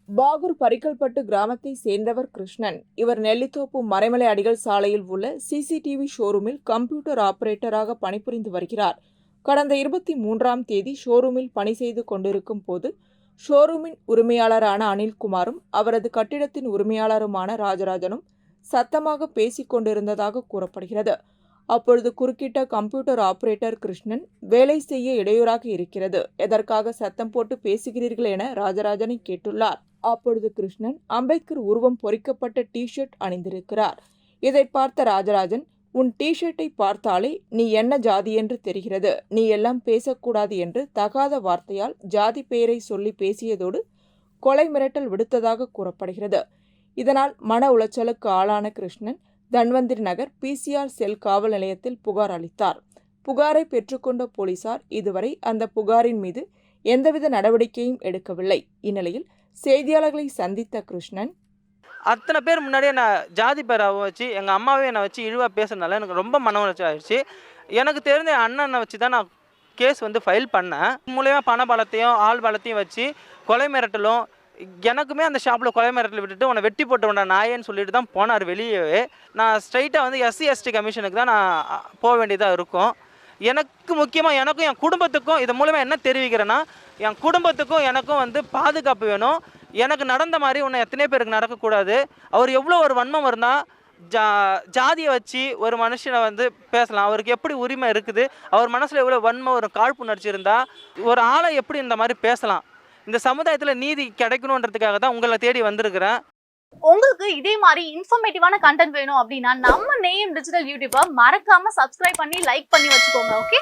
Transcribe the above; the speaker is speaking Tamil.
பாகூர் பரிக்கல்பட்டு கிராமத்தை சேர்ந்தவர் கிருஷ்ணன். இவர் நெல்லித்தோப்பு மறைமலை அடிகள் சாலையில் உள்ள சிசிடிவி ஷோரூமில் கம்ப்யூட்டர் ஆபரேட்டராக பணிபுரிந்து வருகிறார். கடந்த 23ஆம் தேதி ஷோரூமில் பணி செய்து கொண்டிருக்கும் போது ஷோரூமின் உரிமையாளரான அனில்குமாரும் அவரது கட்டிடத்தின் உரிமையாளருமான ராஜராஜனும் சத்தமாக பேசிக் கொண்டிருந்ததாக கூறப்படுகிறது. அப்பொழுது குறுக்கிட்ட கம்ப்யூட்டர் ஆபரேட்டர் கிருஷ்ணன், வேலை செய்ய இடையூறாக இருக்கிறது, எதற்காக சத்தம் போட்டு பேசுகிறீர்கள் என ராஜராஜனை கேட்டுள்ளார். அப்பொழுது கிருஷ்ணன் அம்பேத்கர் உருவம் பொறிக்கப்பட்ட டி-ஷர்ட் அணிந்திருக்கிறார். இதை பார்த்த ராஜராஜன், உன் டி-ஷர்ட்டை பார்த்தாலே நீ என்ன ஜாதி என்று தெரிகிறது, நீ எல்லாம் பேசக்கூடாது என்று தகாத வார்த்தையால் ஜாதி பெயரை சொல்லி பேசியதோடு கொலை மிரட்டல் விடுத்ததாக கூறப்படுகிறது. இதனால் மன உளைச்சலுக்கு ஆளான கிருஷ்ணன் தன்வந்திரி நகர் PCR செல் காவல் நிலையத்தில் புகார் அளித்தார். புகாரை பெற்றுக்கொண்ட போலீசார் இதுவரை அந்த புகாரின் மீது எந்தவித நடவடிக்கையும் எடுக்கவில்லை. இந்நிலையில் செய்தியாளர்களை சந்தித்த கிருஷ்ணன், அத்தனை பேர் முன்னாடியே நான் ஜாதி பேரை வச்சு எங்கள் அம்மாவே என்னை வச்சு இழிவாக பேசுறதுனால எனக்கு ரொம்ப மன உளைச்சி ஆயிடுச்சு. எனக்கு தெரிஞ்ச அண்ணனை வச்சு தான் நான் கேஸ் ஃபைல் பண்ணேன். மூலயமா பண பலத்தையும் ஆள் பலத்தையும் வச்சு கொலை மிரட்டலும், எனக்குமே அந்த ஷாப்பில் கொலை மிரட்டல் விட்டுட்டு உன்னை வெட்டி போட்டு வேண்டாம் நாயேன்னு சொல்லிட்டு தான் போனார் வெளியவே. நான் ஸ்ட்ரைட்டாக SC/ST கமிஷனுக்கு தான் நான் போக வேண்டியதாக இருக்கும். எனக்கு முக்கியமாக எனக்கும் என் குடும்பத்துக்கும் இது மூலமாக என்ன தெரிவிக்கிறேன்னா, என் குடும்பத்துக்கும் எனக்கும் பாதுகாப்பு வேணும். எனக்கு நடந்த மாதிரி இன்னும் எத்தனை பேருக்கு நடக்கக்கூடாது. அவர் எவ்வளோ ஒரு வன்மம் இருந்தால் ஜாதியை வச்சு ஒரு மனுஷனை பேசலாம். அவருக்கு எப்படி உரிமை இருக்குது, அவர் மனசில் எவ்வளோ வன்மம் ஒரு காழ்ப்புணர்ச்சி இருந்தால் ஒரு ஆளை எப்படி இந்த மாதிரி பேசலாம். இந்த சமுதாயத்தில் நீதி கிடைக்கணுன்றதுக்காக தான் உங்களை தேடி வந்திருக்கிறேன். உங்களுக்கு இதே மாதிரி இன்ஃபர்மேட்டிவான கண்டென்ட் வேணும் அப்படின்னா நம்ம நேம் டிஜிட்டல் யூடியூபை மறக்காம சப்ஸ்கிரைப் பண்ணி லைக் பண்ணி வச்சுக்கோங்க. ஓகே.